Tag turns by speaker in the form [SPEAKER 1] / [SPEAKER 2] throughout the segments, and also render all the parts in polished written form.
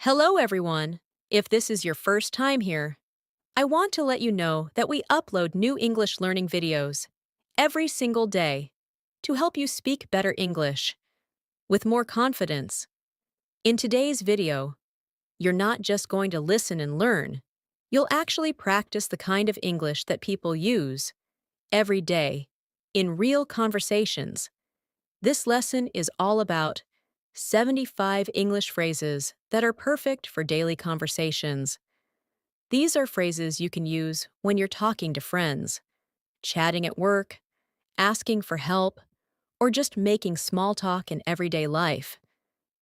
[SPEAKER 1] Hello, everyone. If this is your first time here, I want to let you know that we upload new English learning videos every single day to help you speak better English with more confidence. In today's video, you're not just going to listen and learn, you'll actually practice the kind of English that people use every day in real conversations. This lesson is all about 75 English phrases that are perfect for daily conversations. These are phrases you can use when you're talking to friends, chatting at work, asking for help, or just making small talk in everyday life.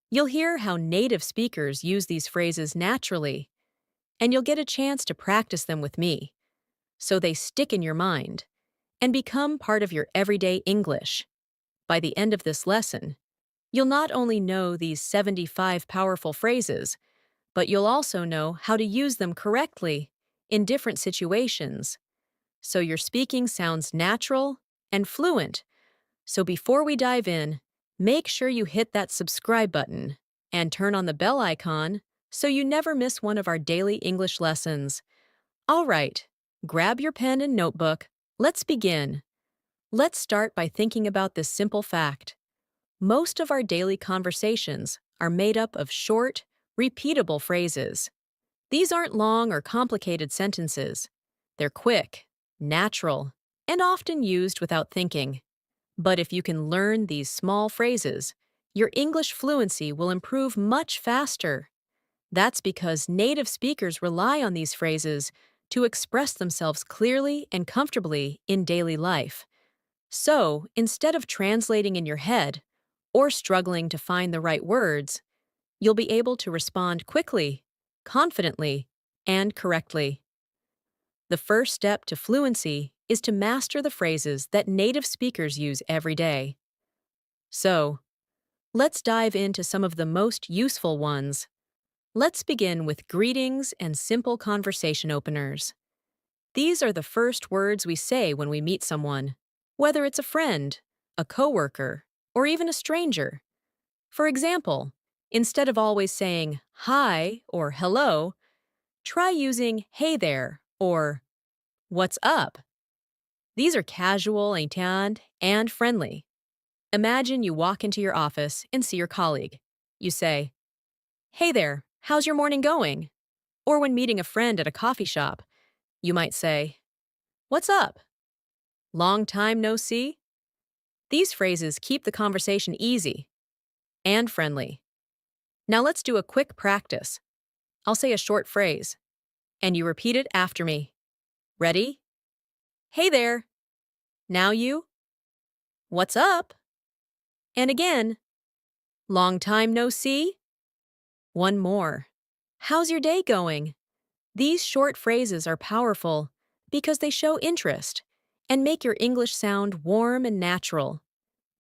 [SPEAKER 1] You'll hear how native speakers use these phrases naturally, and you'll get a chance to practice them with me, so they stick in your mind and become part of your everyday English. By the end of this lesson, you'll not only know these 75 powerful phrases, but you'll also know how to use them correctly in different situations, so your speaking sounds natural and fluent. So before we dive in, make sure you hit that subscribe button and turn on the bell icon so you never miss one of our daily English lessons. All right, grab your pen and notebook. Let's begin. Let's start by thinking about this simple fact. Most of our daily conversations are made up of short, repeatable phrases. These aren't long or complicated sentences. They're quick, natural, and often used without thinking. But if you can learn these small phrases, your English fluency will improve much faster. That's because native speakers rely on these phrases to express themselves clearly and comfortably in daily life. So, instead of translating in your head or struggling to find the right words, you'll be able to respond quickly, confidently, and correctly. The first step to fluency is to master the phrases that native speakers use every day. So, let's dive into some of the most useful ones. Let's begin with greetings and simple conversation openers. These are the first words we say when we meet someone, whether it's a friend, a coworker, or even a stranger. For example, instead of always saying hi or hello, try using hey there or what's up. These are casual and friendly. Imagine you walk into your office and see your colleague. You say, "Hey there, how's your morning going?" Or when meeting a friend at a coffee shop, you might say, "What's up? Long time no see?" These phrases keep the conversation easy and friendly. Now let's do a quick practice. I'll say a short phrase, and you repeat it after me. Ready? Hey there. Now you. What's up? And again. Long time no see? One more. How's your day going? These short phrases are powerful because they show interest and make your English sound warm and natural.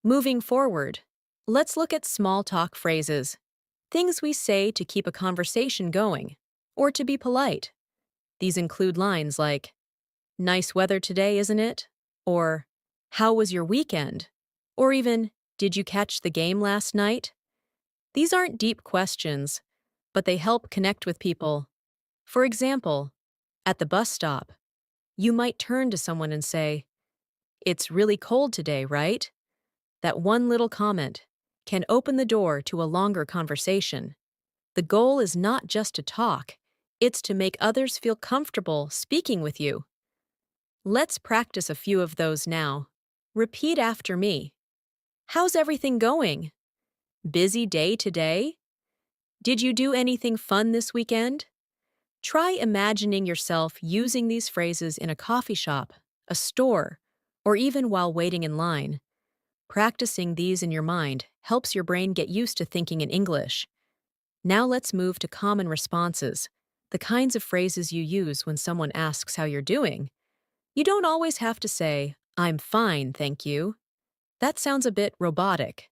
[SPEAKER 1] Moving forward, let's look at small talk phrases, things we say to keep a conversation going or to be polite. These include lines like, "Nice weather today, isn't it?" Or, "How was your weekend?" Or even, "Did you catch the game last night?" These aren't deep questions, but they help connect with people. For example, at the bus stop, you might turn to someone and say, "It's really cold today, right?" That one little comment can open the door to a longer conversation. The goal is not just to talk, it's to make others feel comfortable speaking with you. Let's practice a few of those now. Repeat after me. How's everything going? Busy day today? Did you do anything fun this weekend? Try imagining yourself using these phrases in a coffee shop, a store, or even while waiting in line. Practicing these in your mind helps your brain get used to thinking in English. Now let's move to common responses, the kinds of phrases you use when someone asks how you're doing. You don't always have to say, "I'm fine, thank you." That sounds a bit robotic.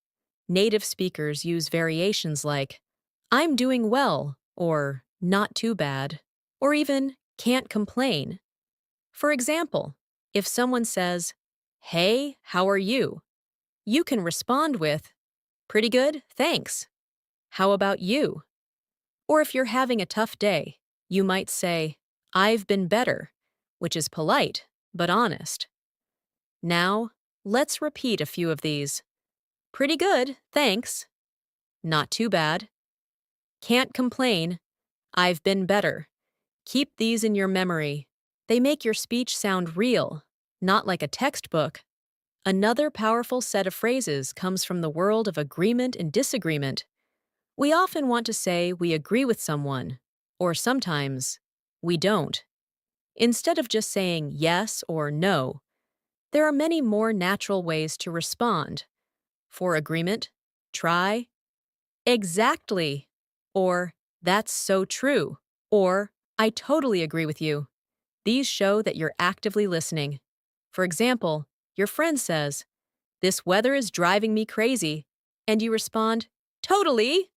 [SPEAKER 1] Native speakers use variations like, "I'm doing well," or "not too bad," or even "can't complain." For example, if someone says, "Hey, how are you?" you can respond with, "Pretty good, thanks. How about you?" Or if you're having a tough day, you might say, I've been better, which is polite but honest. Now, let's repeat a few of these. Pretty good, thanks. Not too bad. Can't complain. I've been better. Keep these in your memory. They make your speech sound real, not like a textbook. Another powerful set of phrases comes from the world of agreement and disagreement. We often want to say we agree with someone, or sometimes we don't. Instead of just saying yes or no, there are many more natural ways to respond. For agreement, try, exactly, or that's so true, or I totally agree with you. These show that you're actively listening. For example, your friend says, this weather is driving me crazy, and you respond, totally.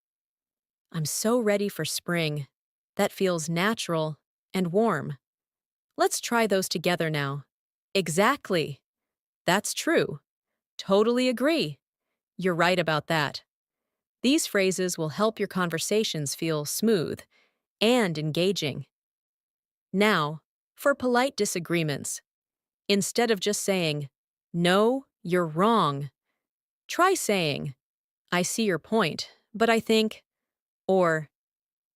[SPEAKER 1] I'm so ready for spring. That feels natural and warm. Let's try those together now. Exactly. That's true. Totally agree. You're right about that. These phrases will help your conversations feel smooth and engaging. Now, for polite disagreements, instead of just saying, no, you're wrong, try saying, I see your point, but I think, or,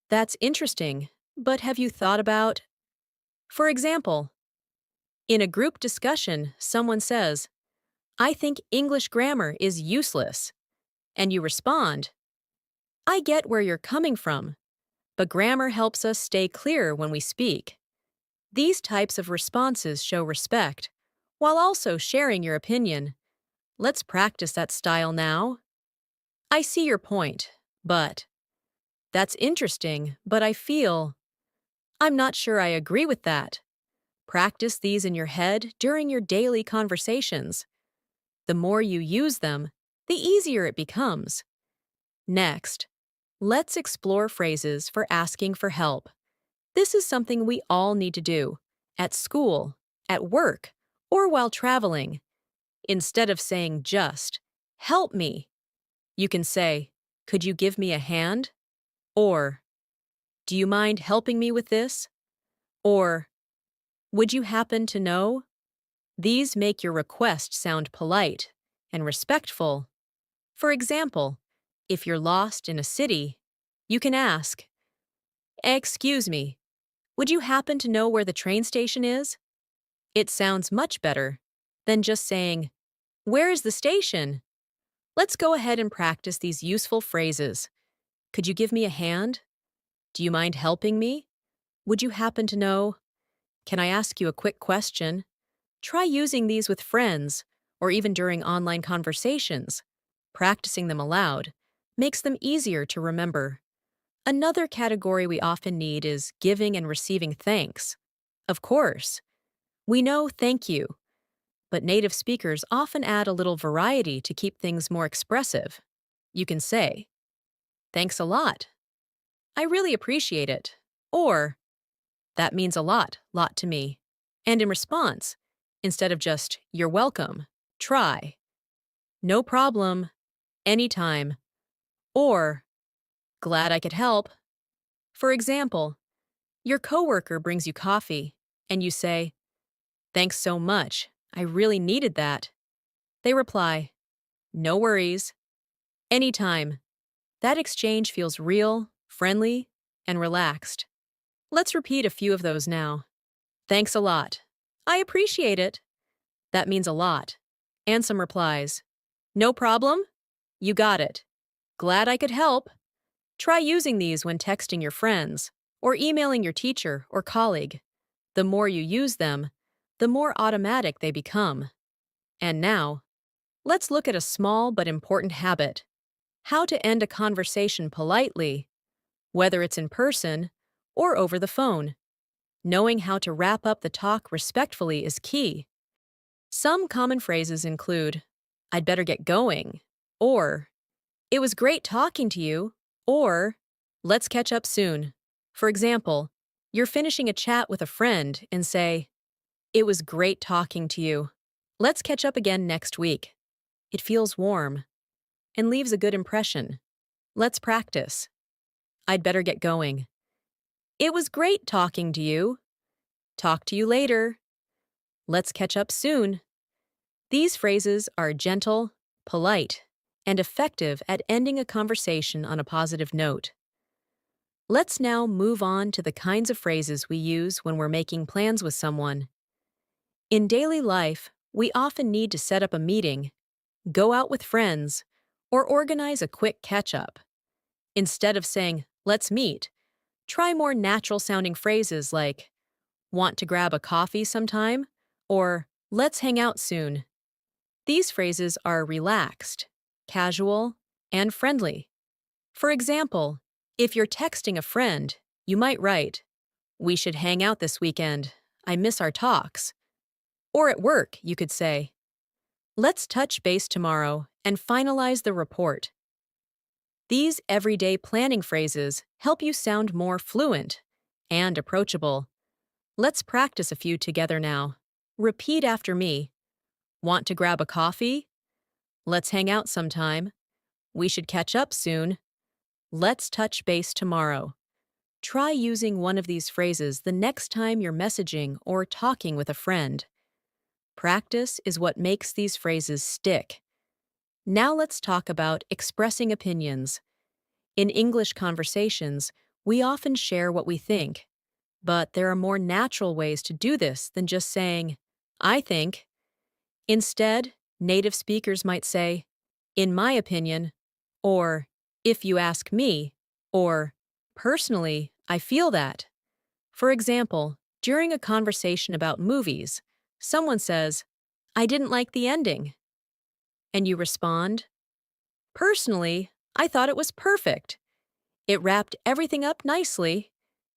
[SPEAKER 1] that's interesting, but have you thought about? For example, in a group discussion, someone says, I think English grammar is useless, and you respond, I get where you're coming from, but grammar helps us stay clear when we speak. These types of responses show respect, while also sharing your opinion. Let's practice that style now. I see your point, but that's interesting, but I feel I'm not sure I agree with that. Practice these in your head during your daily conversations. The more you use them, the easier it becomes. Next, let's explore phrases for asking for help. This is something we all need to do, at school, at work, or while traveling. Instead of saying just, help me, you can say, could you give me a hand? Or, do you mind helping me with this? Or, would you happen to know? These make your request sound polite and respectful. For example, if you're lost in a city, you can ask, excuse me, would you happen to know where the train station is? It sounds much better than just saying, where is the station? Let's go ahead and practice these useful phrases. Could you give me a hand? Do you mind helping me? Would you happen to know? Can I ask you a quick question? Try using these with friends or even during online conversations. Practicing them aloud makes them easier to remember. Another category we often need is giving and receiving thanks. Of course, we know thank you, but native speakers often add a little variety to keep things more expressive. You can say, thanks a lot. I really appreciate it. Or, that means a lot to me. And in response, instead of just, you're welcome, try, no problem, anytime, or, glad I could help. For example, your coworker brings you coffee, and you say, thanks so much, I really needed that. They reply, no worries, anytime. That exchange feels real, friendly, and relaxed. Let's repeat a few of those now. Thanks a lot. I appreciate it. That means a lot. And some replies. No problem. You got it. Glad I could help. Try using these when texting your friends or emailing your teacher or colleague. The more you use them, the more automatic they become. And now, let's look at a small but important habit. How to end a conversation politely, whether it's in person or over the phone. Knowing how to wrap up the talk respectfully is key. Some common phrases include, I'd better get going, or, it was great talking to you, or, let's catch up soon. For example, you're finishing a chat with a friend and say, it was great talking to you. Let's catch up again next week. It feels warm and leaves a good impression. Let's practice. I'd better get going. It was great talking to you. Talk to you later. Let's catch up soon. These phrases are gentle, polite, and effective at ending a conversation on a positive note. Let's now move on to the kinds of phrases we use when we're making plans with someone. In daily life, we often need to set up a meeting, go out with friends, or organize a quick catch-up. Instead of saying, let's meet, try more natural-sounding phrases like, want to grab a coffee sometime? Or, let's hang out soon. These phrases are relaxed, casual, and friendly. For example, if you're texting a friend, you might write, we should hang out this weekend. I miss our talks. Or at work, you could say, let's touch base tomorrow and finalize the report. These everyday planning phrases help you sound more fluent and approachable. Let's practice a few together now. Repeat after me. Want to grab a coffee? Let's hang out sometime. We should catch up soon. Let's touch base tomorrow. Try using one of these phrases the next time you're messaging or talking with a friend. Practice is what makes these phrases stick. Now let's talk about expressing opinions. In English conversations, we often share what we think, but there are more natural ways to do this than just saying, I think. Instead, native speakers might say, in my opinion, or if you ask me, or personally, I feel that. For example, during a conversation about movies, someone says, I didn't like the ending. And you respond, personally, I thought it was perfect. It wrapped everything up nicely.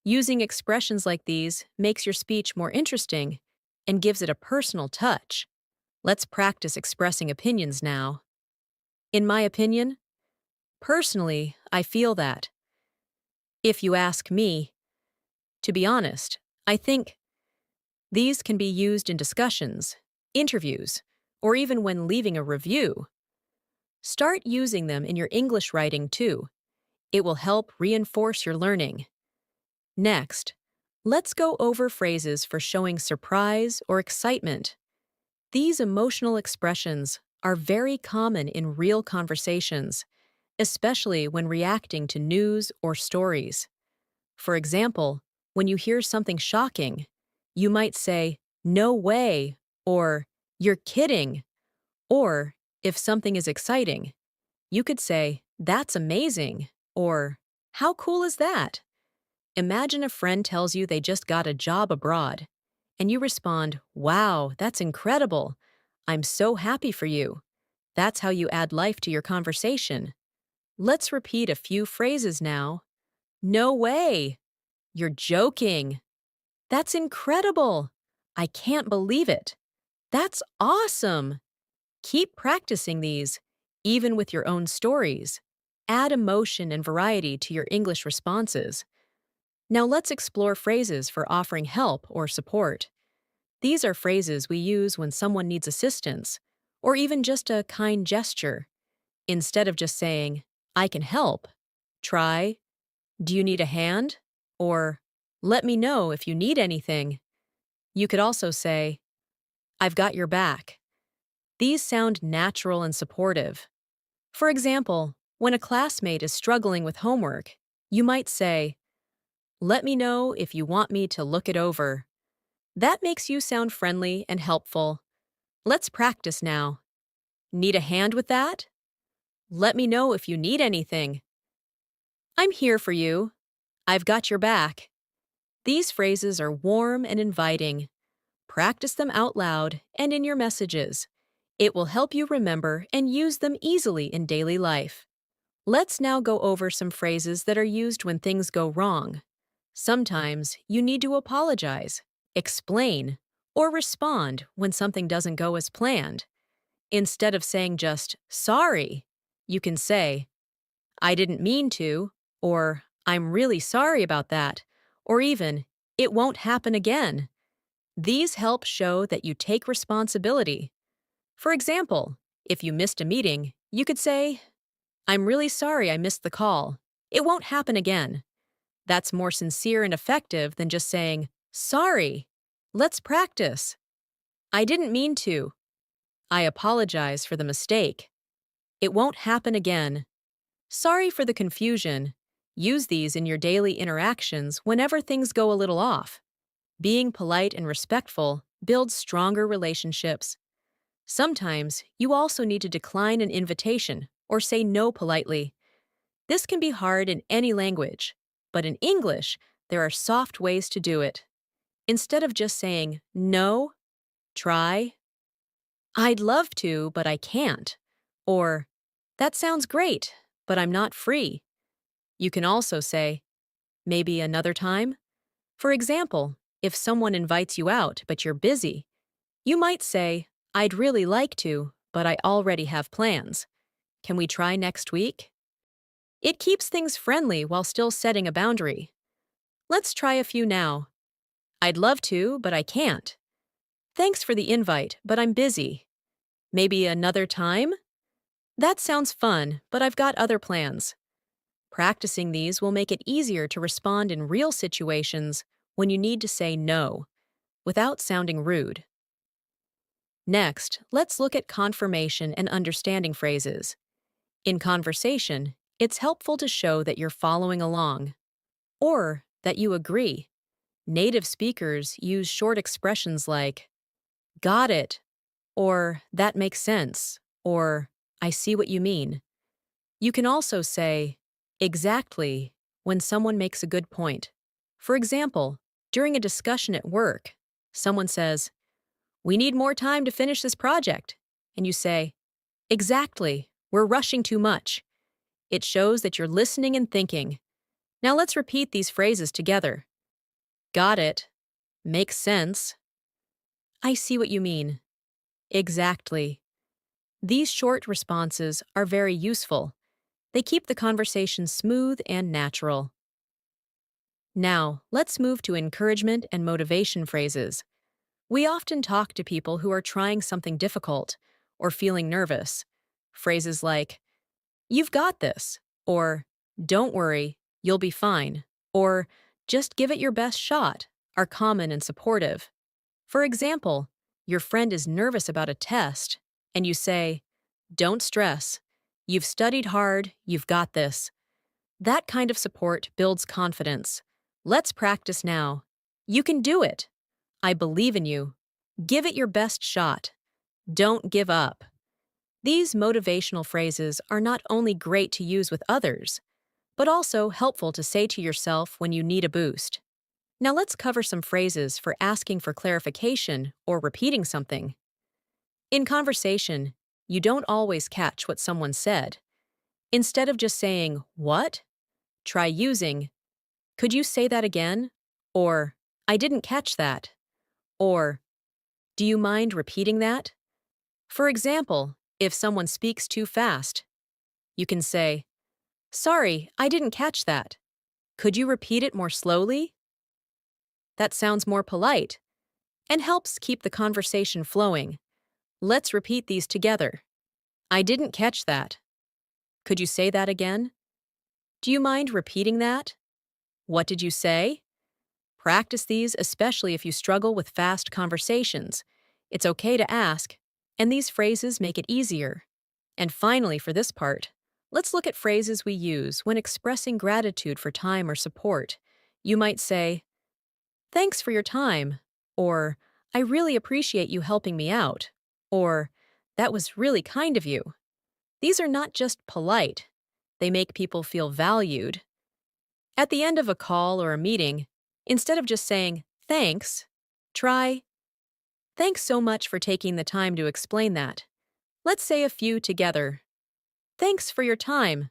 [SPEAKER 1] Using expressions like these makes your speech more interesting and gives it a personal touch. Let's practice expressing opinions now. In my opinion, personally, I feel that. If you ask me, to be honest, I think. These can be used in discussions, interviews, or even when leaving a review. Start using them in your English writing too. It will help reinforce your learning. Next, let's go over phrases for showing surprise or excitement. These emotional expressions are very common in real conversations, especially when reacting to news or stories. For example, when you hear something shocking, you might say, no way, or you're kidding. Or, if something is exciting, you could say, that's amazing, or how cool is that? Imagine a friend tells you they just got a job abroad, and you respond, wow, that's incredible. I'm so happy for you. That's how you add life to your conversation. Let's repeat a few phrases now. No way. You're joking. That's incredible. I can't believe it. That's awesome. Keep practicing these, even with your own stories. Add emotion and variety to your English responses. Now let's explore phrases for offering help or support. These are phrases we use when someone needs assistance, or even just a kind gesture. Instead of just saying, I can help, try, do you need a hand? Or, let me know if you need anything. You could also say, I've got your back. These sound natural and supportive. For example, when a classmate is struggling with homework, you might say, let me know if you want me to look it over. That makes you sound friendly and helpful. Let's practice now. Need a hand with that? Let me know if you need anything. I'm here for you. I've got your back. These phrases are warm and inviting. Practice them out loud and in your messages. It will help you remember and use them easily in daily life. Let's now go over some phrases that are used when things go wrong. Sometimes you need to apologize, explain, or respond when something doesn't go as planned. Instead of saying just, sorry, you can say, I didn't mean to, or I'm really sorry about that, or even, it won't happen again. These help show that you take responsibility. For example, if you missed a meeting, you could say, I'm really sorry I missed the call. It won't happen again. That's more sincere and effective than just saying, sorry, let's practice. I didn't mean to. I apologize for the mistake. It won't happen again. Sorry for the confusion. Use these in your daily interactions whenever things go a little off. Being polite and respectful builds stronger relationships. Sometimes you also need to decline an invitation or say no politely. This can be hard in any language, but in English, there are soft ways to do it. Instead of just saying no, try, I'd love to, but I can't, or that sounds great, but I'm not free. You can also say, maybe another time. For example, if someone invites you out but you're busy, you might say, I'd really like to, but I already have plans. Can we try next week? It keeps things friendly while still setting a boundary. Let's try a few now. I'd love to, but I can't. Thanks for the invite, but I'm busy. Maybe another time? That sounds fun, but I've got other plans. Practicing these will make it easier to respond in real situations when you need to say no, without sounding rude. Next, let's look at confirmation and understanding phrases. In conversation, it's helpful to show that you're following along, or that you agree. Native speakers use short expressions like, got it, or that makes sense, or I see what you mean. You can also say, exactly, when someone makes a good point. For example, during a discussion at work, someone says, we need more time to finish this project. And you say, exactly, we're rushing too much. It shows that you're listening and thinking. Now let's repeat these phrases together. Got it. Makes sense. I see what you mean. Exactly. These short responses are very useful. They keep the conversation smooth and natural. Now, let's move to encouragement and motivation phrases. We often talk to people who are trying something difficult or feeling nervous. Phrases like, you've got this, or don't worry, you'll be fine, or just give it your best shot are common and supportive. For example, your friend is nervous about a test, and you say, don't stress. You've studied hard, you've got this. That kind of support builds confidence. Let's practice now. You can do it. I believe in you. Give it your best shot. Don't give up. These motivational phrases are not only great to use with others, but also helpful to say to yourself when you need a boost. Now let's cover some phrases for asking for clarification or repeating something. In conversation, you don't always catch what someone said. Instead of just saying, what? Try using, could you say that again? Or, I didn't catch that. Or, do you mind repeating that? For example, if someone speaks too fast, you can say, sorry, I didn't catch that. Could you repeat it more slowly? That sounds more polite and helps keep the conversation flowing. Let's repeat these together. I didn't catch that. Could you say that again? Do you mind repeating that? What did you say? Practice these especially if you struggle with fast conversations. It's okay to ask, and these phrases make it easier. And finally, for this part, let's look at phrases we use when expressing gratitude for time or support. You might say, thanks for your time, or I really appreciate you helping me out, or that was really kind of you. These are not just polite, they make people feel valued. At the end of a call or a meeting, instead of just saying, thanks, try, thanks so much for taking the time to explain that. Let's say a few together. Thanks for your time.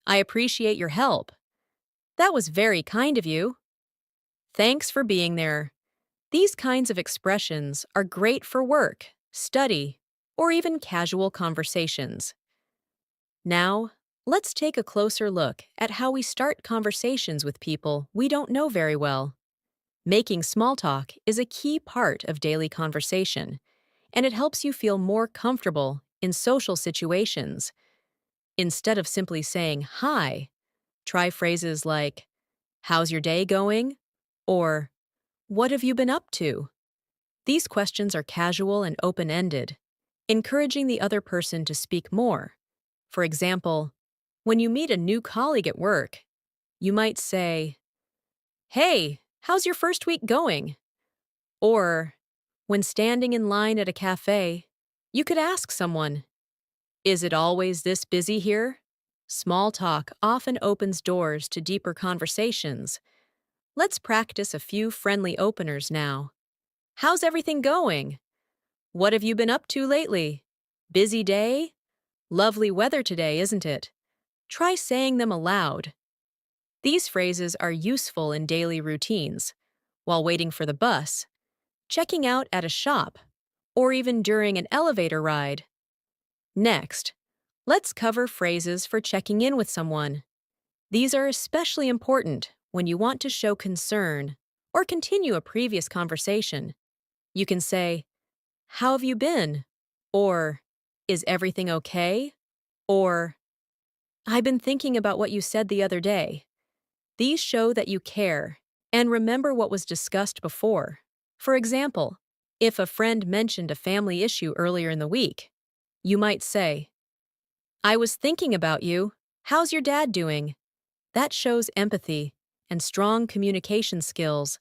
[SPEAKER 1] I appreciate your help. That was very kind of you. Thanks for being there. These kinds of expressions are great for work, study, or even casual conversations. Now, let's take a closer look at how we start conversations with people we don't know very well. Making small talk is a key part of daily conversation, and it helps you feel more comfortable in social situations. Instead of simply saying hi, Try phrases like, "How's your day going?" or "What have you been up to?" These questions are casual and open-ended, encouraging the other person to speak more. For example, when you meet a new colleague at work, you might say, "Hey, how's your first week going?" Or, when standing in line at a cafe, you could ask someone, "Is it always this busy here?" Small talk often opens doors to deeper conversations. Let's practice a few friendly openers now. "How's everything going?" "What have you been up to lately?" "Busy day?" "Lovely weather today, isn't it?" Try saying them aloud. These phrases are useful in daily routines, while waiting for the bus, checking out at a shop, or even during an elevator ride. Next, let's cover phrases for checking in with someone. These are especially important when you want to show concern or continue a previous conversation. You can say, "How have you been?" Or, "Is everything okay?" Or, "I've been thinking about what you said the other day." These show that you care and remember what was discussed before. For example, if a friend mentioned a family issue earlier in the week, you might say, "I was thinking about you. How's your dad doing?" That shows empathy and strong communication skills.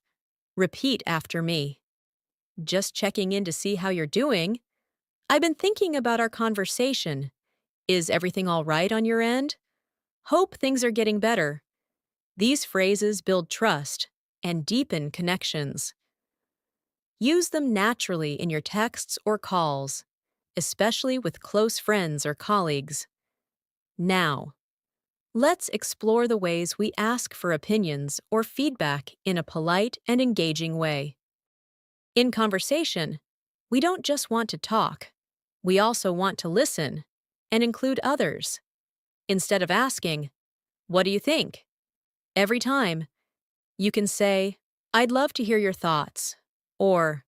[SPEAKER 1] Repeat after me. "Just checking in to see how you're doing. I've been thinking about our conversation. Is everything all right on your end? Hope things are getting better." These phrases build trust and deepen connections. Use them naturally in your texts or calls, especially with close friends or colleagues. Now, let's explore the ways we ask for opinions or feedback in a polite and engaging way. In conversation, we don't just want to talk, we also want to listen and include others. Instead of asking, "What do you think?" every time, you can say, "I'd love to hear your thoughts," or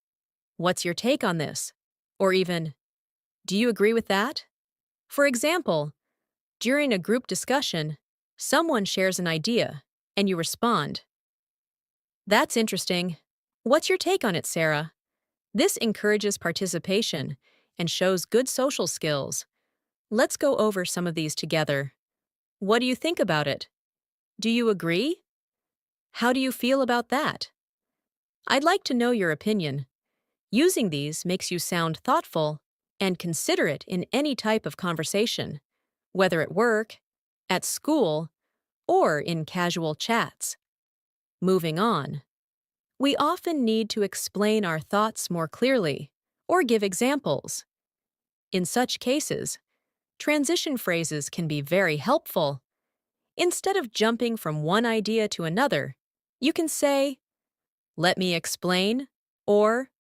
[SPEAKER 1] "What's your take on this?" or even, "Do you agree with that?" For example, during a group discussion, someone shares an idea, and you respond, "That's interesting. What's your take on it, Sarah?" This encourages participation and shows good social skills. Let's go over some of these together. What do you think about it? Do you agree? How do you feel about that? I'd like to know your opinion. Using these makes you sound thoughtful and considerate in any type of conversation, whether at work, at school, or in casual chats. Moving on. We often need to explain our thoughts more clearly or give examples. In such cases, transition phrases can be very helpful. Instead of jumping from one idea to another, you can say, "Let me explain," or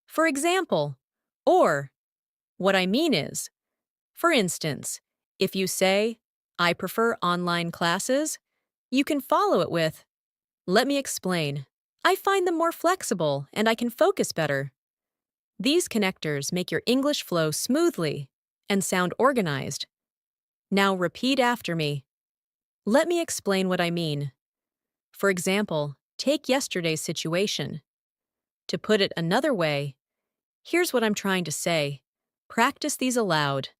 [SPEAKER 1] "For example," or "What I mean is." For instance, if you say, "I prefer online classes," you can follow it with, "Let me explain. I find them more flexible and I can focus better." These connectors make your English flow smoothly and sound organized. Now repeat after me. Let me explain what I mean. For example, take yesterday's situation. To put it another way, here's what I'm trying to say. Practice these aloud.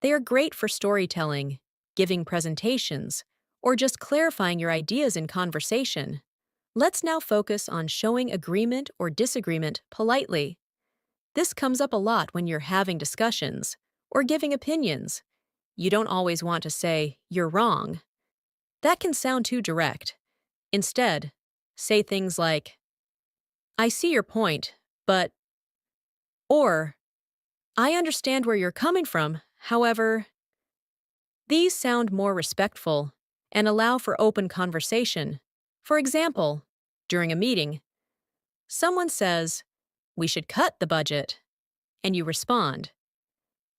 [SPEAKER 1] They are great for storytelling, giving presentations, or just clarifying your ideas in conversation. Let's now focus on showing agreement or disagreement politely. This comes up a lot when you're having discussions or giving opinions. You don't always want to say, "You're wrong." That can sound too direct. Instead, say things like, "I see your point, but," or "I understand where you're coming from, however." These sound more respectful and allow for open conversation. For example, during a meeting, someone says, "We should cut the budget," and you respond,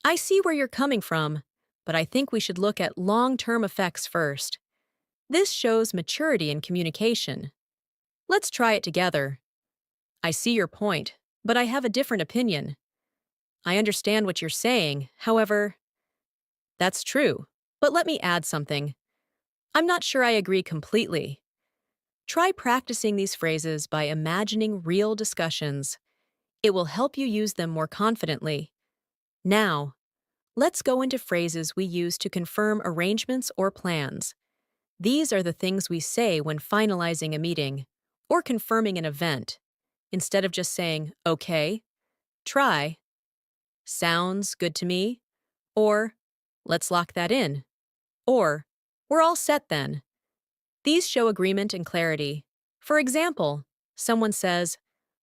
[SPEAKER 1] "I see where you're coming from, but I think we should look at long-term effects first." This shows maturity in communication. Let's try it together. "I see your point, but I have a different opinion." "I understand what you're saying, however." "That's true, but let me add something." I'm not sure I agree completely. Try practicing these phrases by imagining real discussions. It will help you use them more confidently. Now, let's go into phrases we use to confirm arrangements or plans. These are the things we say when finalizing a meeting or confirming an event. Instead of just saying, okay, try, sounds good to me, or let's lock that in, or we're all set then. These show agreement and clarity. For example, someone says,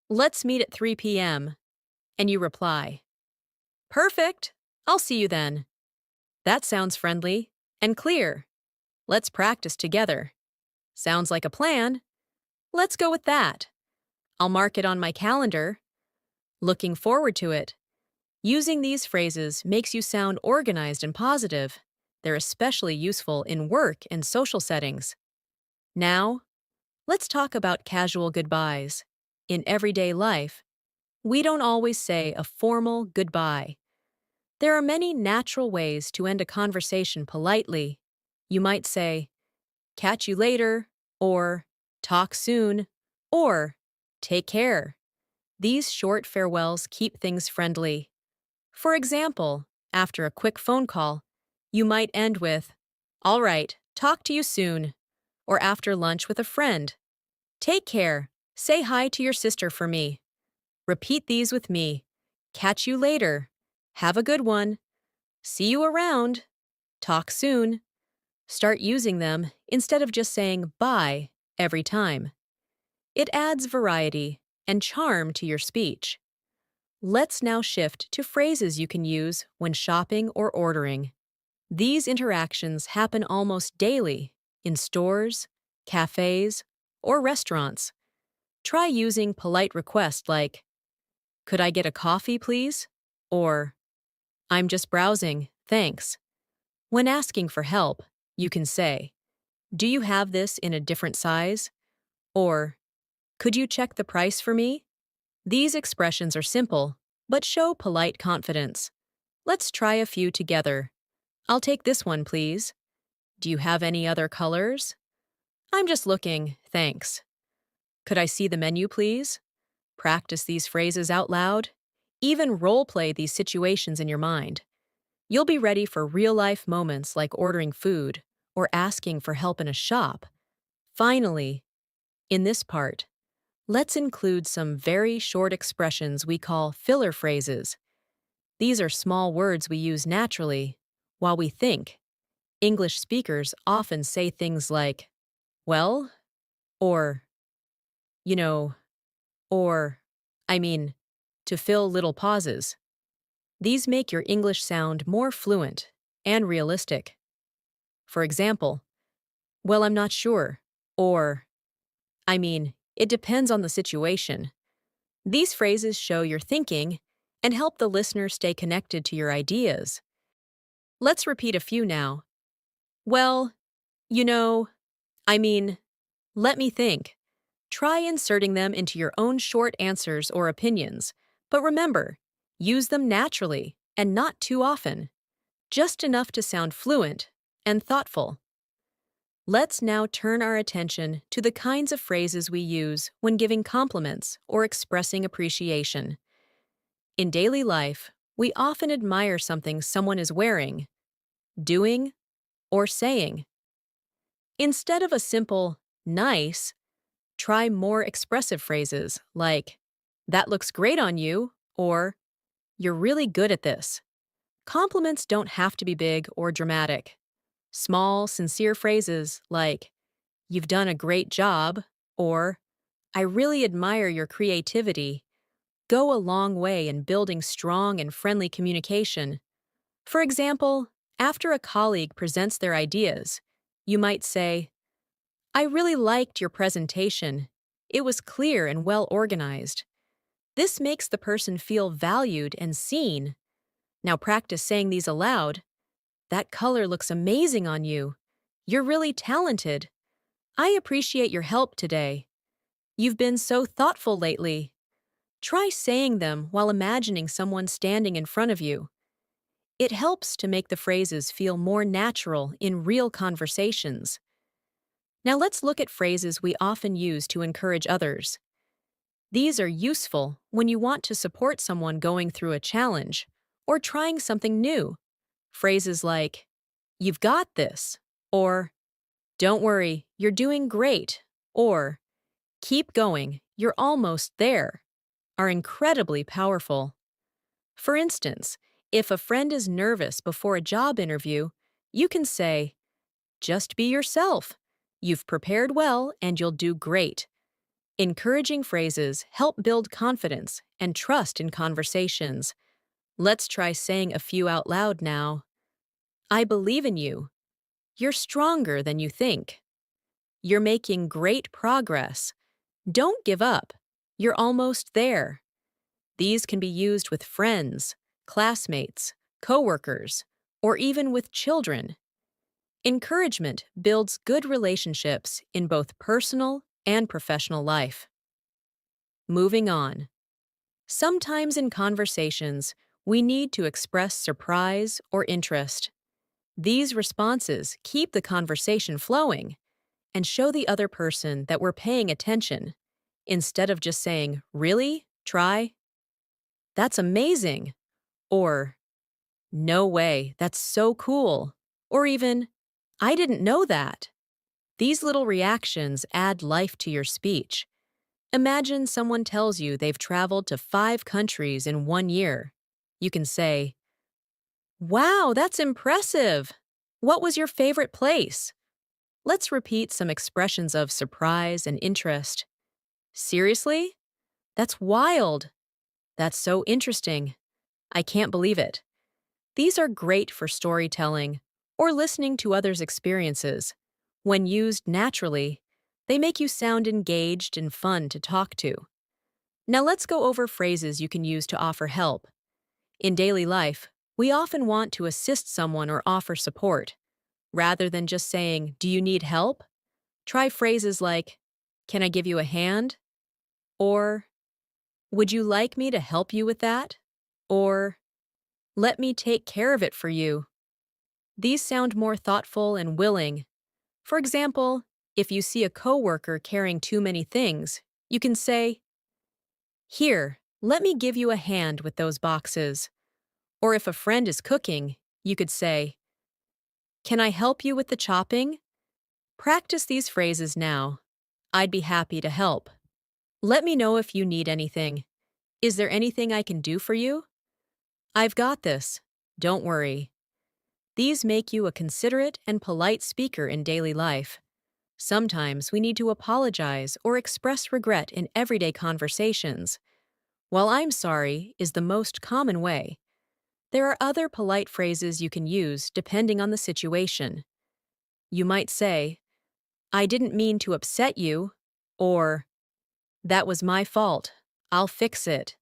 [SPEAKER 1] let's meet at 3 p.m., and you reply, perfect, I'll see you then. That sounds friendly and clear. Let's practice together. Sounds like a plan. Let's go with that. I'll mark it on my calendar. Looking forward to it. Using these phrases makes you sound organized and positive. They're especially useful in work and social settings. Now, let's talk about casual goodbyes. In everyday life, we don't always say a formal goodbye. There are many natural ways to end a conversation politely. You might say, catch you later, or talk soon, or take care. These short farewells keep things friendly. For example, after a quick phone call, you might end with, all right, talk to you soon. Or after lunch with a friend, take care, say hi to your sister for me. Repeat these with me. Catch you later. Have a good one. See you around. Talk soon. Start using them instead of just saying bye every time. It adds variety and charm to your speech. Let's now shift to phrases you can use when shopping or ordering. These interactions happen almost daily in stores, cafes, or restaurants. Try using polite requests like, could I get a coffee, please? Or, I'm just browsing, thanks. When asking for help, you can say, do you have this in a different size? Or, could you check the price for me? These expressions are simple, but show polite confidence. Let's try a few together. I'll take this one, please. Do you have any other colors? I'm just looking, thanks. Could I see the menu, please? Practice these phrases out loud. Even role-play these situations in your mind. You'll be ready for real-life moments like ordering food or asking for help in a shop. Finally, in this part, let's include some very short expressions we call filler phrases. These are small words we use naturally while we think. English speakers often say things like, well, or, you know, or, I mean, to fill little pauses. These make your English sound more fluent and realistic. For example, well, I'm not sure, or, I mean, it depends on the situation. These phrases show your thinking and help the listener stay connected to your ideas. Let's repeat a few now. Well, you know, I mean, let me think. Try inserting them into your own short answers or opinions, but remember, use them naturally and not too often, just enough to sound fluent and thoughtful. Let's now turn our attention to the kinds of phrases we use when giving compliments or expressing appreciation. In daily life, we often admire something someone is wearing, doing, or saying. Instead of a simple, nice, try more expressive phrases like, that looks great on you, or you're really good at this. Compliments don't have to be big or dramatic. Small, sincere phrases like, you've done a great job, or I really admire your creativity, go a long way in building strong and friendly communication. For example, after a colleague presents their ideas, you might say, I really liked your presentation. It was clear and well organized. This makes the person feel valued and seen. Now practice saying these aloud. That color looks amazing on you. You're really talented. I appreciate your help today. You've been so thoughtful lately. Try saying them while imagining someone standing in front of you. It helps to make the phrases feel more natural in real conversations. Now let's look at phrases we often use to encourage others. These are useful when you want to support someone going through a challenge or trying something new. Phrases like, "You've got this," or "Don't worry, you're doing great," or "Keep going, you're almost there," are incredibly powerful. For instance, if a friend is nervous before a job interview, you can say, "Just be yourself. You've prepared well and you'll do great." Encouraging phrases help build confidence and trust in conversations. Let's try saying a few out loud now. "I believe in you." "You're stronger than you think." "You're making great progress." "Don't give up." "You're almost there." These can be used with friends, classmates, coworkers, or even with children. Encouragement builds good relationships in both personal and professional life. Moving on. Sometimes in conversations, we need to express surprise or interest. These responses keep the conversation flowing and show the other person that we're paying attention, instead of just saying, "Really? Try?" "That's amazing." Or, "No way, that's so cool." Or even, "I didn't know that." These little reactions add life to your speech. Imagine someone tells you they've traveled to 5 countries in 1 year. You can say, "Wow, that's impressive. What was your favorite place?" Let's repeat some expressions of surprise and interest. "Seriously? That's wild." "That's so interesting." "I can't believe it." These are great for storytelling or listening to others' experiences. When used naturally, they make you sound engaged and fun to talk to. Now let's go over phrases you can use to offer help. In daily life, we often want to assist someone or offer support. Rather than just saying, "Do you need help?" Try phrases like, "Can I give you a hand?" Or, "Would you like me to help you with that?" Or, "Let me take care of it for you." These sound more thoughtful and willing. For example, if you see a coworker carrying too many things, you can say, "Here, let me give you a hand with those boxes." Or if a friend is cooking, you could say, "Can I help you with the chopping?" Practice these phrases now. "I'd be happy to help." "Let me know if you need anything." "Is there anything I can do for you?" "I've got this. Don't worry." These make you a considerate and polite speaker in daily life. Sometimes we need to apologize or express regret in everyday conversations. While "I'm sorry" is the most common way, there are other polite phrases you can use depending on the situation. You might say, "I didn't mean to upset you," or "That was my fault. I'll fix it."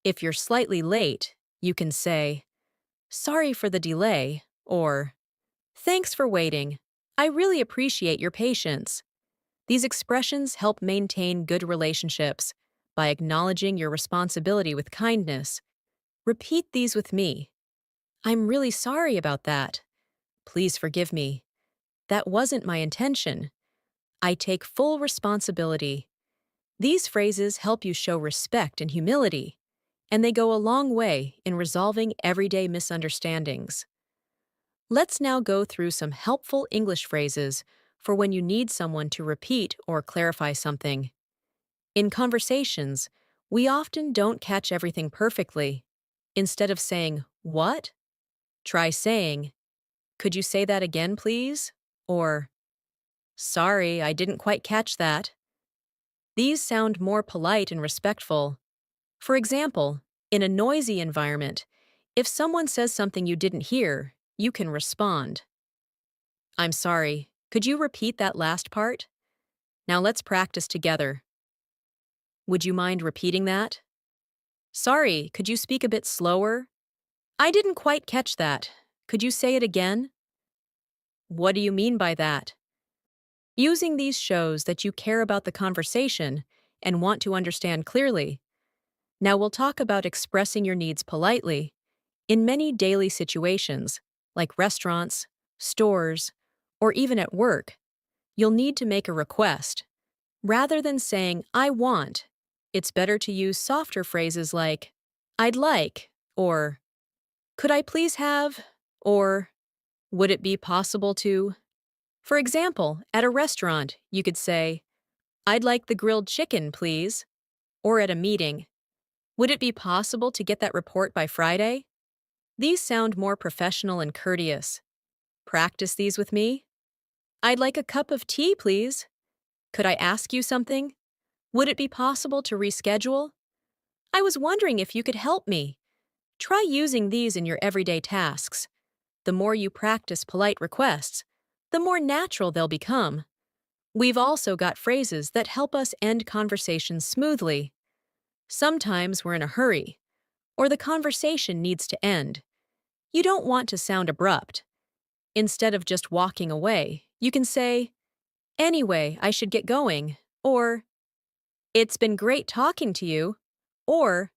[SPEAKER 1] If you're slightly late, you can say, "Sorry for the delay," or "Thanks for waiting. I really appreciate your patience." These expressions help maintain good relationships by acknowledging your responsibility with kindness. Repeat these with me. "I'm really sorry about that." "Please forgive me. That wasn't my intention." "I take full responsibility." These phrases help you show respect and humility, and they go a long way in resolving everyday misunderstandings. Let's now go through some helpful English phrases for when you need someone to repeat or clarify something. In conversations, we often don't catch everything perfectly. Instead of saying, "What?" try saying, "Could you say that again, please?" Or, "Sorry, I didn't quite catch that." These sound more polite and respectful. For example, in a noisy environment, if someone says something you didn't hear, you can respond, "I'm sorry, could you repeat that last part?" Now let's practice together. "Would you mind repeating that?" "Sorry, could you speak a bit slower?" "I didn't quite catch that. Could you say it again?" "What do you mean by that?" Using these shows that you care about the conversation and want to understand clearly. Now we'll talk about expressing your needs politely in many daily situations, like restaurants, stores, or even at work. you'll need to make a request. Rather than saying, I want, it's better to use softer phrases like, I'd like, or could I please have, or would it be possible to? For example, at a restaurant, you could say, I'd like the grilled chicken, please. Or at a meeting, would it be possible to get that report by Friday? These sound more professional and courteous. Practice these with me. I'd like a cup of tea, please. Could I ask you something? Would it be possible to reschedule? I was wondering if you could help me. Try using these in your everyday tasks. The more you practice polite requests, the more natural they'll become. We've also got phrases that help us end conversations smoothly. Sometimes we're in a hurry, or the conversation needs to end. You don't want to sound abrupt. Instead of just walking away, you can say, Anyway, I should get going, or It's been great talking to you, or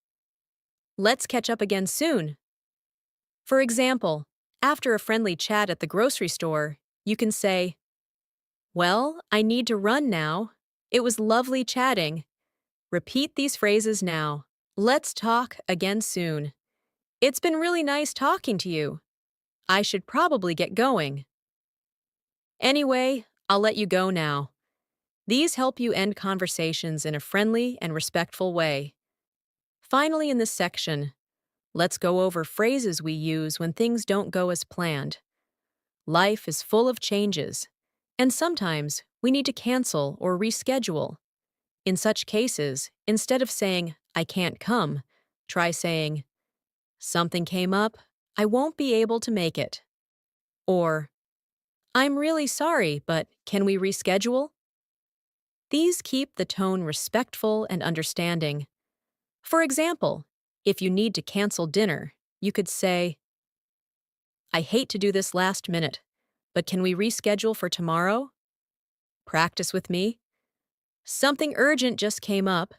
[SPEAKER 1] Let's catch up again soon. For example, after a friendly chat at the grocery store, you can say, Well, I need to run now. It was lovely chatting. Repeat these phrases now. Let's talk again soon. It's been really nice talking to you. I should probably get going. Anyway, I'll let you go now. These help you end conversations in a friendly and respectful way. Finally, in this section, let's go over phrases we use when things don't go as planned. Life is full of changes, and sometimes we need to cancel or reschedule. In such cases, instead of saying, I can't come, try saying, Something came up, I won't be able to make it. Or, I'm really sorry, but can we reschedule? These keep the tone respectful and understanding. For example, if you need to cancel dinner, you could say, I hate to do this last minute, but can we reschedule for tomorrow? Practice with me. Something urgent just came up.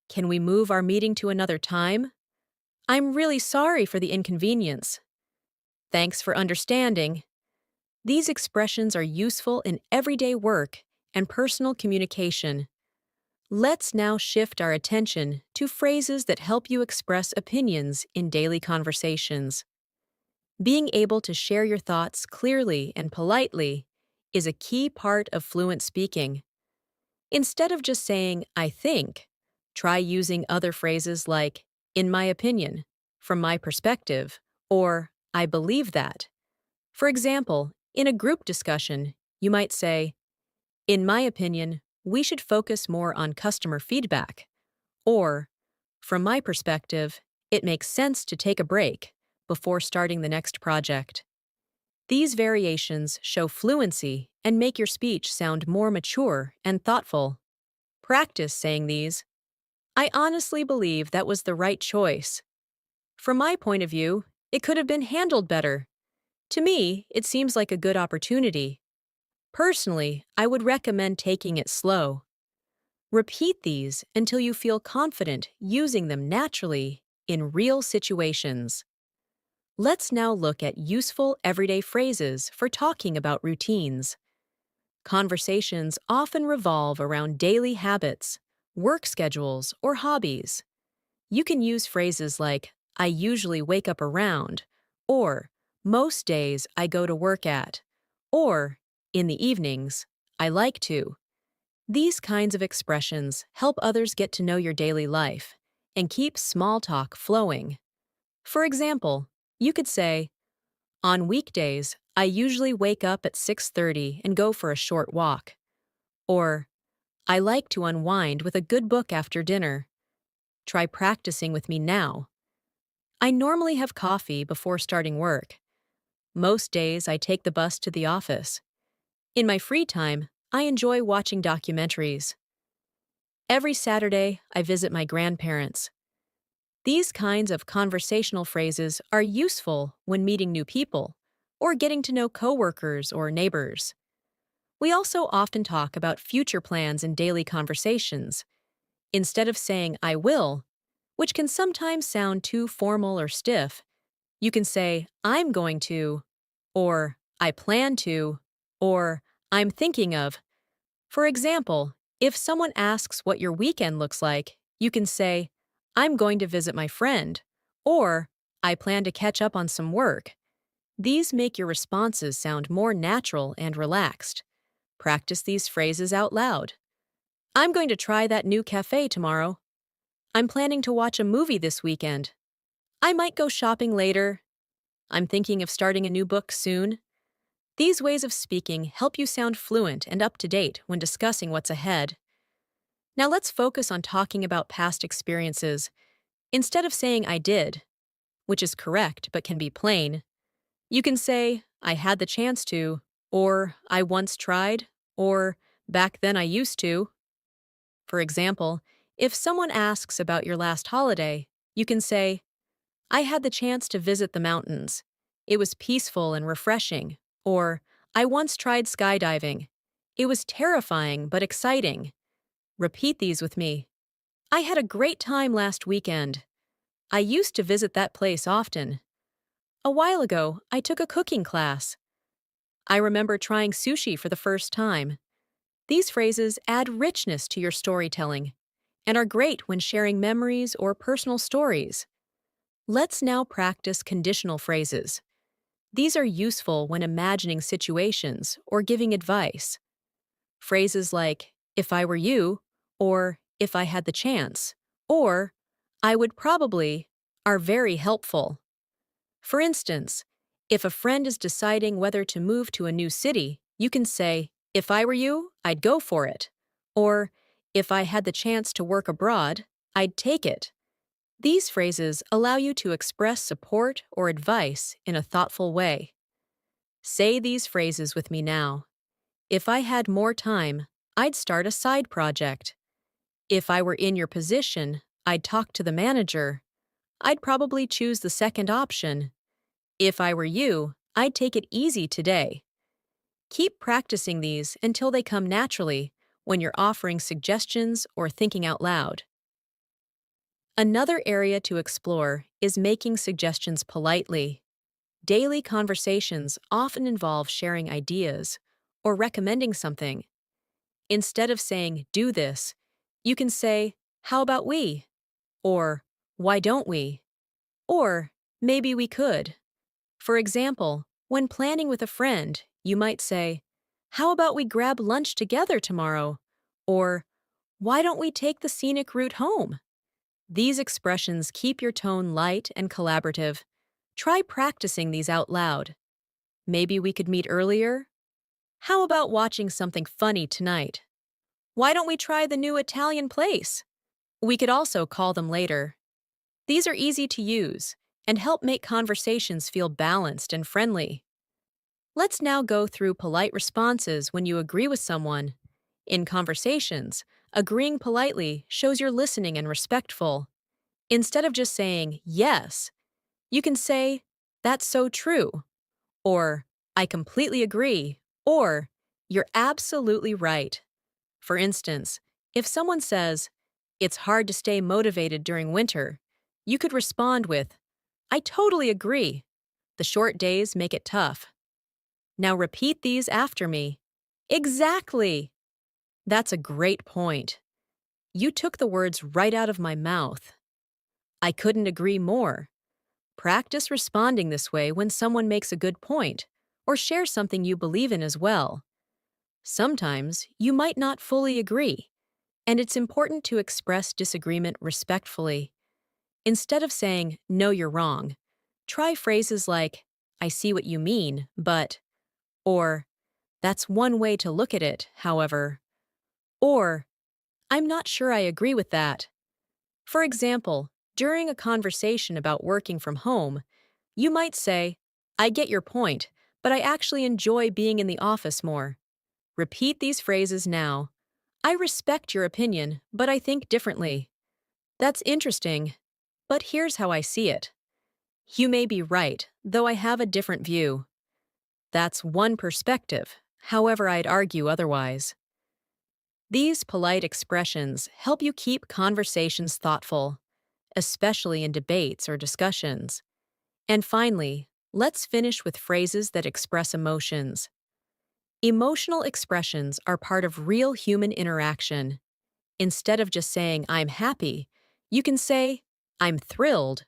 [SPEAKER 1] Can we move our meeting to another time? I'm really sorry for the inconvenience. Thanks for understanding. These expressions are useful in everyday work and personal communication. Let's now shift our attention to phrases that help you express opinions in daily conversations. Being able to share your thoughts clearly and politely is a key part of fluent speaking. Instead of just saying, I think, try using other phrases like, in my opinion, from my perspective, or I believe that. For example, in a group discussion, you might say, In my opinion, we should focus more on customer feedback. Or, from my perspective, it makes sense to take a break before starting the next project. These variations show fluency and make your speech sound more mature and thoughtful. Practice saying these. I honestly believe that was the right choice. From my point of view, it could have been handled better. To me, it seems like a good opportunity. Personally, I would recommend taking it slow. Repeat these until you feel confident using them naturally in real situations. Let's now look at useful everyday phrases for talking about routines. Conversations often revolve around daily habits, work schedules, or hobbies. You can use phrases like, I usually wake up around, or most days I go to work at, or in the evenings, I like to. These kinds of expressions help others get to know your daily life and keep small talk flowing. For example, you could say, On weekdays, I usually wake up at 6:30 and go for a short walk. Or, I like to unwind with a good book after dinner. Try practicing with me now. I normally have coffee before starting work. Most days I take the bus to the office. In my free time, I enjoy watching documentaries. Every Saturday, I visit my grandparents. These kinds of conversational phrases are useful when meeting new people or getting to know coworkers or neighbors. We also often talk about future plans in daily conversations. Instead of saying I will, which can sometimes sound too formal or stiff, you can say I'm going to, or I plan to, or I'm thinking of. For example, if someone asks what your weekend looks like, you can say, I'm going to visit my friend, or I plan to catch up on some work. These make your responses sound more natural and relaxed. Practice these phrases out loud. I'm going to try that new cafe tomorrow. I'm planning to watch a movie this weekend. I might go shopping later. I'm thinking of starting a new book soon. These ways of speaking help you sound fluent and up to date when discussing what's ahead. Now let's focus on talking about past experiences. Instead of saying I did, which is correct but can be plain, you can say I had the chance to, or I once tried, or back then I used to. For example, if someone asks about your last holiday, you can say, I had the chance to visit the mountains. It was peaceful and refreshing. Or, I once tried skydiving. It was terrifying but exciting. Repeat these with me. I had a great time last weekend. I used to visit that place often. A while ago, I took a cooking class. I remember trying sushi for the first time. These phrases add richness to your storytelling and are great when sharing memories or personal stories. Let's now practice conditional phrases. These are useful when imagining situations or giving advice. Phrases like, if I were you, or if I had the chance, or I would probably, are very helpful. For instance, if a friend is deciding whether to move to a new city, you can say, if I were you, I'd go for it. Or, if I had the chance to work abroad, I'd take it. These phrases allow you to express support or advice in a thoughtful way. Say these phrases with me now. If I had more time, I'd start a side project. If I were in your position, I'd talk to the manager. I'd probably choose the second option. If I were you, I'd take it easy today. Keep practicing these until they come naturally when you're offering suggestions or thinking out loud. Another area to explore is making suggestions politely. Daily conversations often involve sharing ideas or recommending something. Instead of saying, do this, you can say, how about we? Or, why don't we? Or, maybe we could. For example, when planning with a friend, you might say, how about we grab lunch together tomorrow? Or, why don't we take the scenic route home? These expressions keep your tone light and collaborative. Try practicing these out loud. Maybe we could meet earlier? How about watching something funny tonight? Why don't we try the new Italian place? We could also call them later. These are easy to use and help make conversations feel balanced and friendly. Let's now go through polite responses when you agree with someone. In conversations, agreeing politely shows you're listening and respectful. Instead of just saying, yes, you can say, that's so true, or I completely agree, or you're absolutely right. For instance, if someone says, it's hard to stay motivated during winter, you could respond with, I totally agree. The short days make it tough. Now repeat these after me. Exactly. That's a great point. You took the words right out of my mouth. I couldn't agree more. Practice responding this way when someone makes a good point or shares something you believe in as well. Sometimes you might not fully agree, and it's important to express disagreement respectfully. Instead of saying, no, you're wrong, try phrases like, I see what you mean, but, or, that's one way to look at it, however, or, I'm not sure I agree with that. For example, during a conversation about working from home, you might say, I get your point, but I actually enjoy being in the office more. Repeat these phrases now. I respect your opinion, but I think differently. That's interesting, but here's how I see it. You may be right, though I have a different view. That's one perspective, however, I'd argue otherwise. These polite expressions help you keep conversations thoughtful, especially in debates or discussions. And finally, let's finish with phrases that express emotions. Emotional expressions are part of real human interaction. Instead of just saying, I'm happy, you can say, I'm thrilled,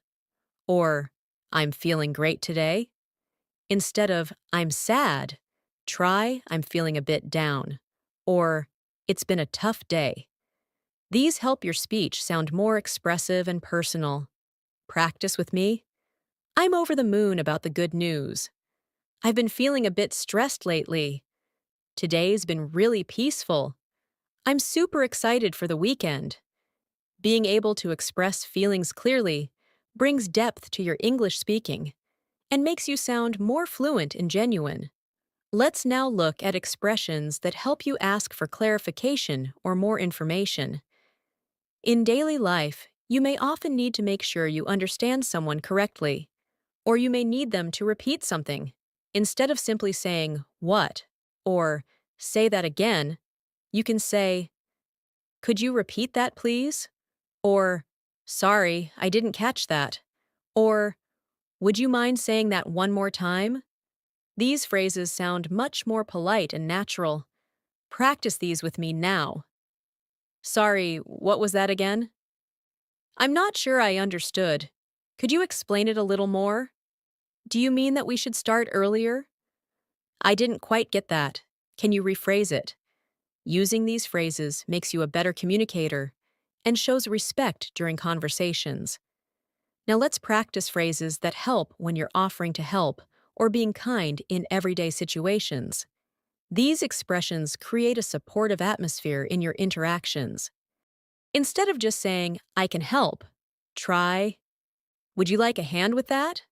[SPEAKER 1] or I'm feeling great today. Instead of, I'm sad, try, I'm feeling a bit down, or it's been a tough day. These help your speech sound more expressive and personal. Practice with me. I'm over the moon about the good news. I've been feeling a bit stressed lately. Today's been really peaceful. I'm super excited for the weekend. Being able to express feelings clearly brings depth to your English speaking and makes you sound more fluent and genuine. Let's now look at expressions that help you ask for clarification or more information. In daily life, you may often need to make sure you understand someone correctly, or you may need them to repeat something. Instead of simply saying, what, or say that again, you can say, could you repeat that, please? Or, sorry, I didn't catch that. Or, would you mind saying that one more time? These phrases sound much more polite and natural. Practice these with me now. Sorry, what was that again? I'm not sure I understood. Could you explain it a little more? Do you mean that we should start earlier? I didn't quite get that. Can you rephrase it? Using these phrases makes you a better communicator and shows respect during conversations. Now let's practice phrases that help when you're offering to help or being kind in everyday situations. These expressions create a supportive atmosphere in your interactions. Instead of just saying, I can help, try, would you like a hand with that?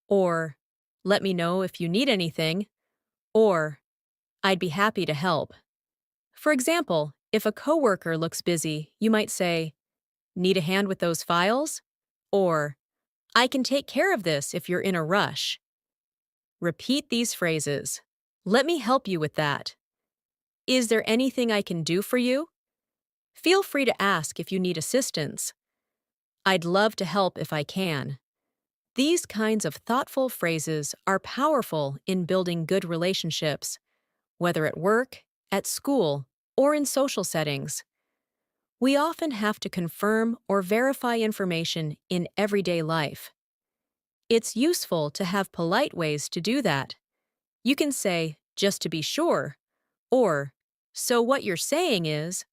[SPEAKER 1] Or, let me know if you need anything. Or, I'd be happy to help. For example, if a coworker looks busy, you might say, need a hand with those files? Or, I can take care of this if you're in a rush. Repeat these phrases. Let me help you with that. Is there anything I can do for you? Feel free to ask if you need assistance. I'd love to help if I can. These kinds of thoughtful phrases are powerful in building good relationships, whether at work, at school, or in social settings. We often have to confirm or verify information in everyday life. It's useful to have polite ways to do that. You can say, just to be sure, or, so what you're saying is,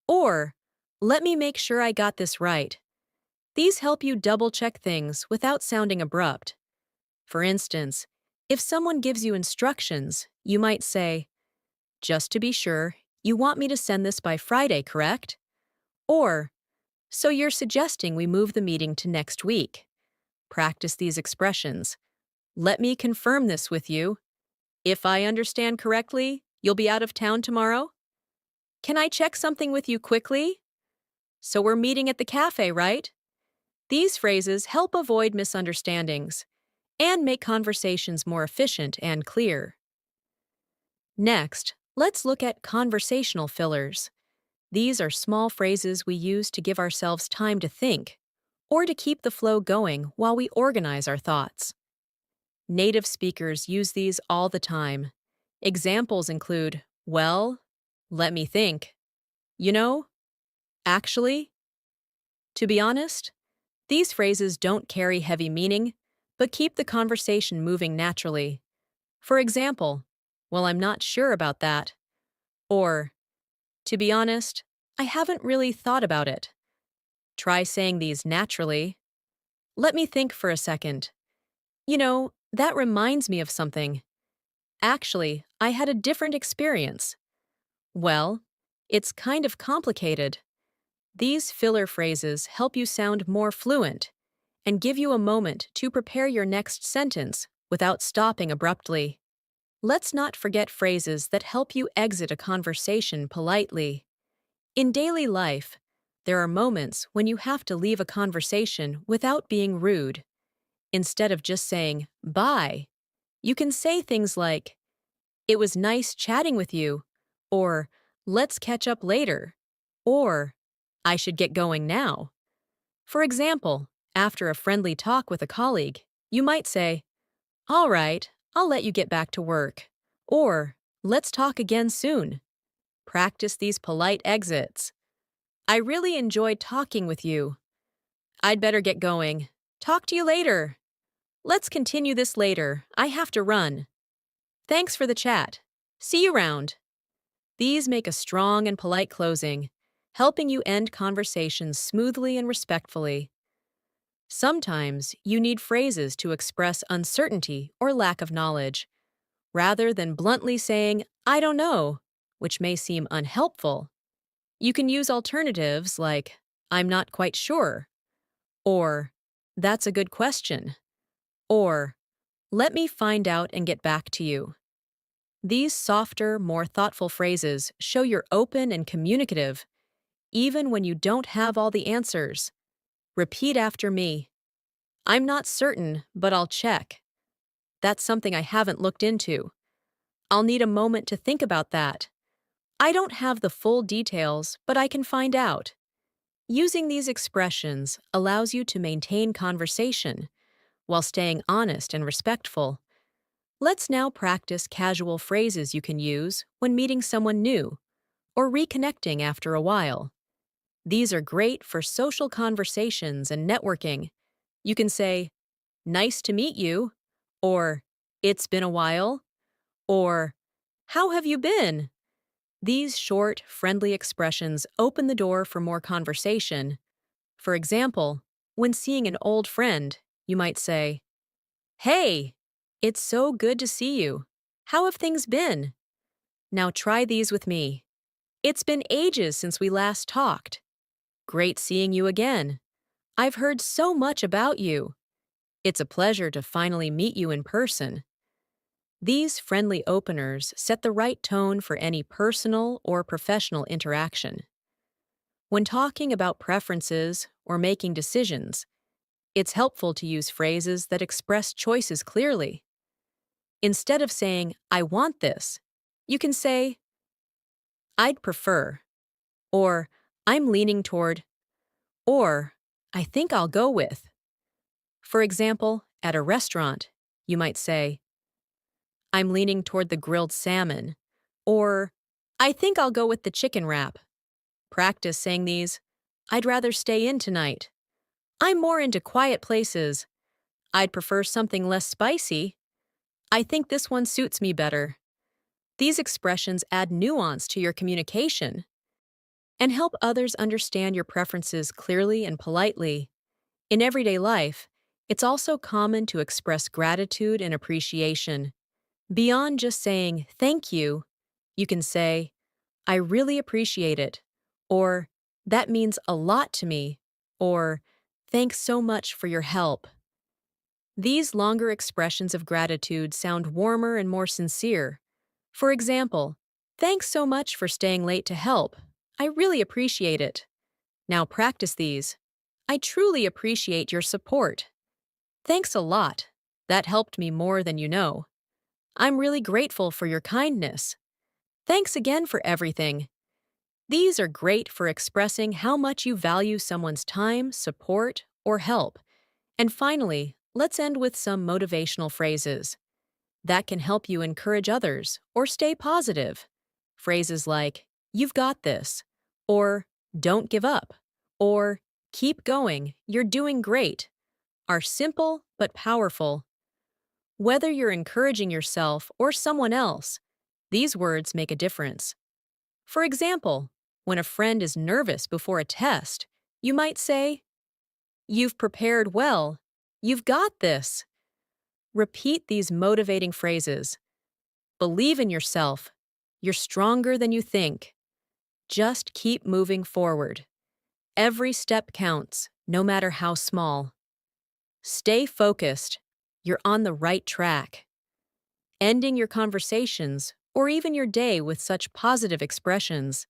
[SPEAKER 1] or, let me make sure I got this right. These help you double-check things without sounding abrupt. For instance, if someone gives you instructions, you might say, just to be sure, you want me to send this by Friday, correct? Or, so you're suggesting we move the meeting to next week. Practice these expressions. Let me confirm this with you. If I understand correctly, you'll be out of town tomorrow? Can I check something with you quickly? So we're meeting at the cafe, right? These phrases help avoid misunderstandings and make conversations more efficient and clear. Next, let's look at conversational fillers. These are small phrases we use to give ourselves time to think or to keep the flow going while we organize our thoughts. Native speakers use these all the time. Examples include, well, let me think, you know, actually. To be honest, these phrases don't carry heavy meaning, but keep the conversation moving naturally. For example, well, I'm not sure about that. Or, to be honest, I haven't really thought about it. Try saying these naturally. Let me think for a second. You know, that reminds me of something. Actually, I had a different experience. Well, it's kind of complicated. These filler phrases help you sound more fluent and give you a moment to prepare your next sentence without stopping abruptly. Let's not forget phrases that help you exit a conversation politely. In daily life, there are moments when you have to leave a conversation without being rude. Instead of just saying, bye, you can say things like, it was nice chatting with you, or let's catch up later, or I should get going now. For example, after a friendly talk with a colleague, you might say, all right, I'll let you get back to work, or Let's talk again soon. Practice these polite exits. I really enjoyed talking with you. I'd better get going. Talk to you later. Let's continue this later. I have to run. Thanks for the chat. See you round. These make a strong and polite closing, helping you end conversations smoothly and respectfully. Sometimes you need phrases to express uncertainty or lack of knowledge, rather than bluntly saying, I don't know, which may seem unhelpful. You can use alternatives like, I'm not quite sure, or that's a good question, or let me find out and get back to you. These softer, more thoughtful phrases show you're open and communicative, even when you don't have all the answers. Repeat after me. I'm not certain, but I'll check. That's something I haven't looked into. I'll need a moment to think about that. I don't have the full details, but I can find out. Using these expressions allows you to maintain conversation while staying honest and respectful. Let's now practice casual phrases you can use when meeting someone new or reconnecting after a while. These are great for social conversations and networking. You can say, nice to meet you, or it's been a while, or how have you been? These short, friendly expressions open the door for more conversation. For example, when seeing an old friend, you might say, Hey, it's so good to see you. How have things been? Now try these with me. It's been ages since we last talked. Great seeing you again. I've heard so much about you. It's a pleasure to finally meet you in person. These friendly openers set the right tone for any personal or professional interaction. When talking about preferences or making decisions, it's helpful to use phrases that express choices clearly. Instead of saying, I want this, you can say, I'd prefer, or I'm leaning toward, or I think I'll go with. For example, at a restaurant, you might say, I'm leaning toward the grilled salmon, or I think I'll go with the chicken wrap. Practice saying these. I'd rather stay in tonight. I'm more into quiet places. I'd prefer something less spicy. I think this one suits me better. These expressions add nuance to your communication and help others understand your preferences clearly and politely. In everyday life, it's also common to express gratitude and appreciation. Beyond just saying, thank you can say, I really appreciate it, or that means a lot to me, or thanks so much for your help. These longer expressions of gratitude sound warmer and more sincere. For example, thanks so much for staying late to help. I really appreciate it. Now practice these. I truly appreciate your support. Thanks a lot. That helped me more than you know. I'm really grateful for your kindness. Thanks again for everything. These are great for expressing how much you value someone's time, support, or help. And finally, let's end with some motivational phrases that can help you encourage others or stay positive. Phrases like, you've got this, or don't give up, or keep going, you're doing great, are simple but powerful. Whether you're encouraging yourself or someone else, these words make a difference. For example, when a friend is nervous before a test, you might say, You've prepared well. You've got this. Repeat these motivating phrases. Believe in yourself. You're stronger than you think. Just keep moving forward. Every step counts, no matter how small. Stay focused. You're on the right track. Ending your conversations or even your day with such positive expressions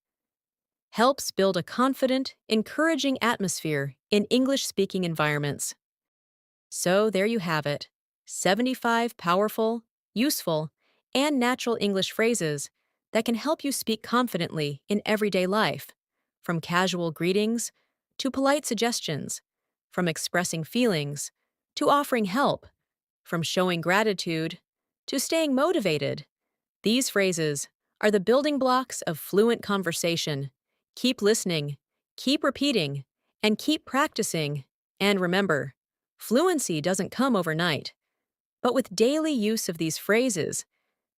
[SPEAKER 1] helps build a confident, encouraging atmosphere in English-speaking environments. So there you have it, 75 powerful, useful, and natural English phrases that can help you speak confidently in everyday life, from casual greetings to polite suggestions, from expressing feelings to offering help, from showing gratitude to staying motivated. These phrases are the building blocks of fluent conversation. Keep listening, keep repeating, and keep practicing. And remember, fluency doesn't come overnight. But with daily use of these phrases,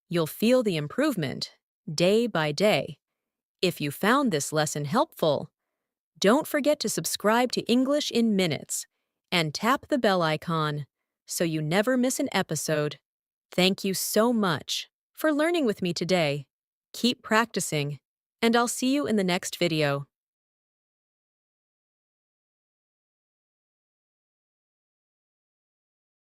[SPEAKER 1] you'll feel the improvement day by day. If you found this lesson helpful, don't forget to subscribe to English in Minutes and tap the bell icon so you never miss an episode. Thank you so much for learning with me today. Keep practicing, and I'll see you in the next video.